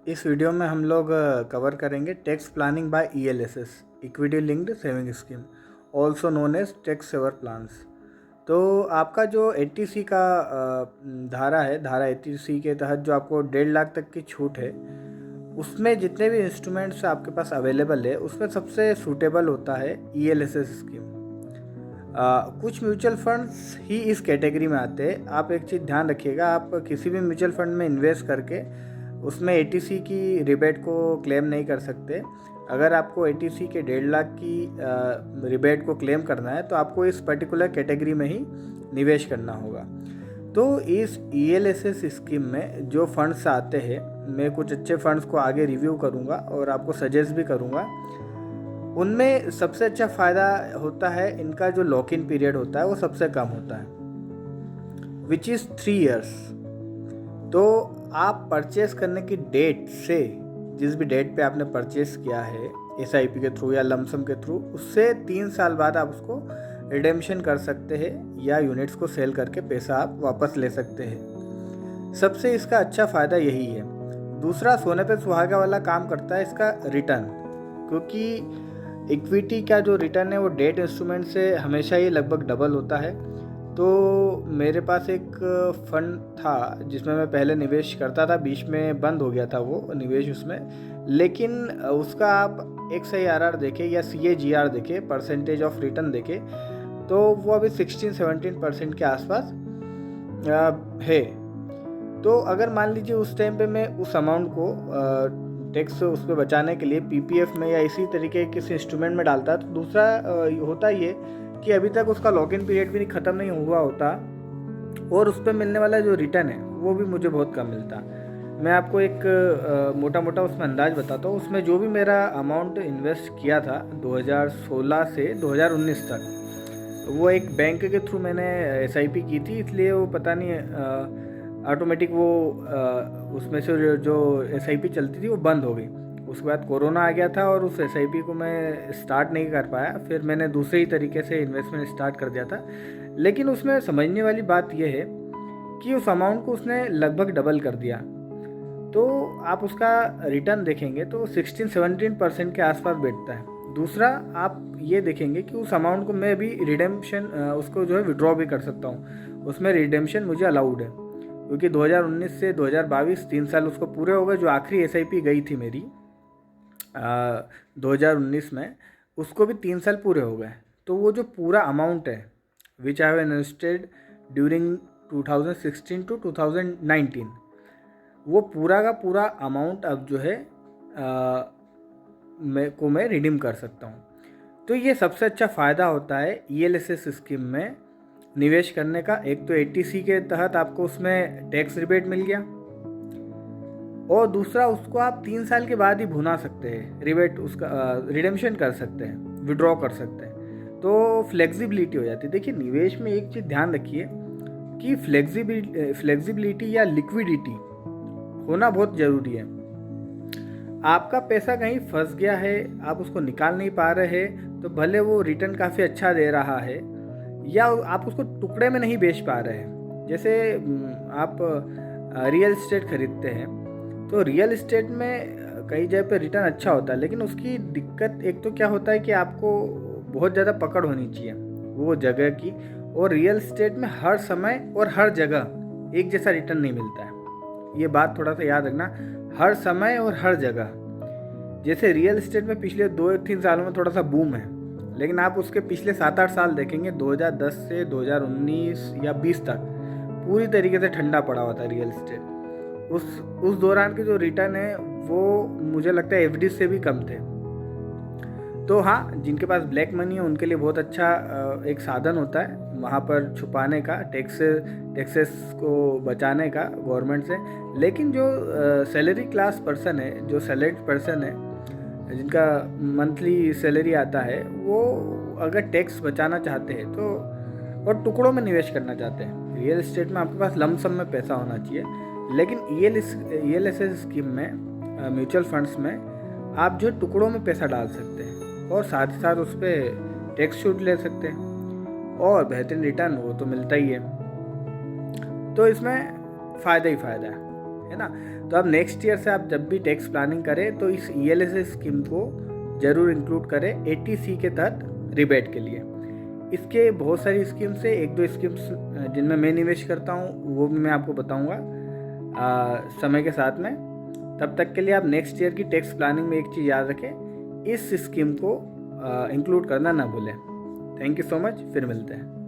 इस वीडियो में हम लोग कवर करेंगे tax planning by ELSS, equity linked saving scheme, also known as tax saver plans. तो आपका जो 80C का धारा है, धारा 80C के तहत जो आपको 1.5 लाख तक की छूट है, उसमें जितने भी इंस्ट्रूमेंट्स आपके पास अवेलेबल है उसमें सबसे सूटेबल होता है ईएलएसएस स्कीम। कुछ म्यूचुअल फंड्स ही इस कैटेगरी में आते हैं। आप एक चीज़ ध्यान रखिएगा, आप किसी भी म्यूचुअल फंड में इन्वेस्ट करके उसमें 80C की रिबेट को क्लेम नहीं कर सकते। अगर आपको 80C के 1.5 लाख की रिबेट को क्लेम करना है तो आपको इस पर्टिकुलर कैटेगरी में ही निवेश करना होगा। तो इस ईएलएसएस स्कीम में जो फंड्स आते हैं, मैं कुछ अच्छे फंड्स को आगे रिव्यू करूँगा और आपको सजेस्ट भी करूँगा। उनमें सबसे अच्छा फ़ायदा होता है, इनका जो लॉक इन पीरियड होता है वो सबसे कम होता है, विच इज़ 3 years। तो आप परचेस करने की डेट से, जिस भी डेट पे आपने परचेस किया है एसआईपी के थ्रू या लमसम के थ्रू, उससे 3 साल बाद आप उसको रिडेम्पशन कर सकते हैं या यूनिट्स को सेल करके पैसा आप वापस ले सकते हैं। सबसे इसका अच्छा फ़ायदा यही है। दूसरा, सोने पे सुहागा वाला काम करता है इसका रिटर्न, क्योंकि इक्विटी का जो रिटर्न है वो डेट इंस्ट्रूमेंट से हमेशा ही लगभग डबल होता है। तो मेरे पास एक फंड था जिसमें मैं पहले निवेश करता था, बीच में बंद हो गया था वो निवेश उसमें, लेकिन उसका आप XIRR देखें या CAGR देखें, परसेंटेज ऑफ रिटर्न देखें, तो वो अभी 16-17% के आसपास है। तो अगर मान लीजिए उस टाइम पे मैं उस अमाउंट को टैक्स उस पर बचाने के लिए PPF में या इसी तरीके के किसी इंस्ट्रूमेंट में डालता, तो दूसरा होता ये कि अभी तक उसका लॉक इन पीरियड भी ख़त्म नहीं हुआ होता और उस पर मिलने वाला जो रिटर्न है वो भी मुझे बहुत कम मिलता। मैं आपको एक मोटा मोटा उसमें अंदाज़ बताता हूँ। उसमें जो भी मेरा अमाउंट इन्वेस्ट किया था 2016 से 2019 तक, वो एक बैंक के थ्रू मैंने SIP की थी, इसलिए वो पता नहीं ऑटोमेटिक वो उसमें से जो SIP चलती थी वो बंद हो गई। उसके बाद कोरोना आ गया था और उस SIP को मैं स्टार्ट नहीं कर पाया। फिर मैंने दूसरे ही तरीके से इन्वेस्टमेंट स्टार्ट कर दिया था। लेकिन उसमें समझने वाली बात यह है कि उस अमाउंट को उसने लगभग डबल कर दिया। तो आप उसका रिटर्न देखेंगे तो 16-17% के आसपास बैठता है। दूसरा, आप ये देखेंगे कि उस अमाउंट को मैं भी रिडेम्पशन उसको जो है विड्रॉ भी कर सकता हूँ। उसमें रिडेम्पशन मुझे अलाउड है, क्योंकि 2019 से 2022 3 साल उसको पूरे हो गए। जो आखिरी SIP गई थी मेरी 2019 में, उसको भी 3 साल पूरे हो गए। तो वो जो पूरा अमाउंट है which I have invested during 2016 to 2019, वो पूरा का पूरा अमाउंट अब जो है मैं रिडीम कर सकता हूँ। तो ये सबसे अच्छा फ़ायदा होता है ELSS स्कीम में निवेश करने का। एक तो 80C के तहत आपको उसमें टैक्स रिबेट मिल गया, और दूसरा उसको आप 3 साल के बाद ही भुना सकते हैं, रिबेट उसका रिडेम्पशन कर सकते हैं, विड्रॉ कर सकते हैं। तो फ्लेक्सिबिलिटी हो जाती है। देखिए, निवेश में एक चीज़ ध्यान रखिए कि फ्लेक्सिबिलिटी या लिक्विडिटी होना बहुत ज़रूरी है। आपका पैसा कहीं फंस गया है, आप उसको निकाल नहीं पा रहे हैं, तो भले वो रिटर्न काफ़ी अच्छा दे रहा है या आप उसको टुकड़े में नहीं बेच पा रहे हैं। जैसे आप रियल इस्टेट खरीदते हैं, तो रियल इस्टेट में कई जगह पे रिटर्न अच्छा होता है, लेकिन उसकी दिक्कत एक तो क्या होता है कि आपको बहुत ज़्यादा पकड़ होनी चाहिए वो जगह की, और रियल इस्टेट में हर समय और हर जगह एक जैसा रिटर्न नहीं मिलता है। ये बात थोड़ा सा याद रखना, हर समय और हर जगह। जैसे रियल इस्टेट में पिछले 2-3 सालों में थोड़ा सा बूम है, लेकिन आप उसके पिछले 7-8 साल देखेंगे, 2010 से 2019 या 20 तक पूरी तरीके से ठंडा पड़ा हुआ था रियल इस्टेट। उस दौरान के जो रिटर्न है वो मुझे लगता है FD से भी कम थे। तो हाँ, जिनके पास ब्लैक मनी है उनके लिए बहुत अच्छा एक साधन होता है वहाँ पर छुपाने का, टैक्सेस को बचाने का गवर्नमेंट से। लेकिन जो सैलरी क्लास पर्सन है, जो सैलरीड पर्सन है, जिनका मंथली सैलरी आता है, वो अगर टैक्स बचाना चाहते हैं तो, और टुकड़ों में निवेश करना चाहते हैं, रियल इस्टेट में आपके पास लमसम में पैसा होना चाहिए। लेकिन ELSS स्कीम में, म्यूचुअल फंड्स में, आप जो टुकड़ों में पैसा डाल सकते हैं और साथ ही साथ उस पर टैक्स छूट ले सकते हैं, और बेहतरीन रिटर्न वो तो मिलता ही है। तो इसमें फ़ायदा ही फ़ायदा है ना। तो अब नेक्स्ट ईयर से आप जब भी टैक्स प्लानिंग करें तो इस ELSS स्कीम को ज़रूर इंक्लूड करें 80C के तहत रिबेट के लिए। इसके बहुत सारी स्कीम्स है, एक दो स्कीम्स जिनमें मैं निवेश करता हूँ वो भी मैं आपको बताऊँगा समय के साथ में। तब तक के लिए आप नेक्स्ट ईयर की टैक्स प्लानिंग में एक चीज़ याद रखें, इस स्कीम को इंक्लूड करना ना भूलें। थैंक यू सो मच, फिर मिलते हैं।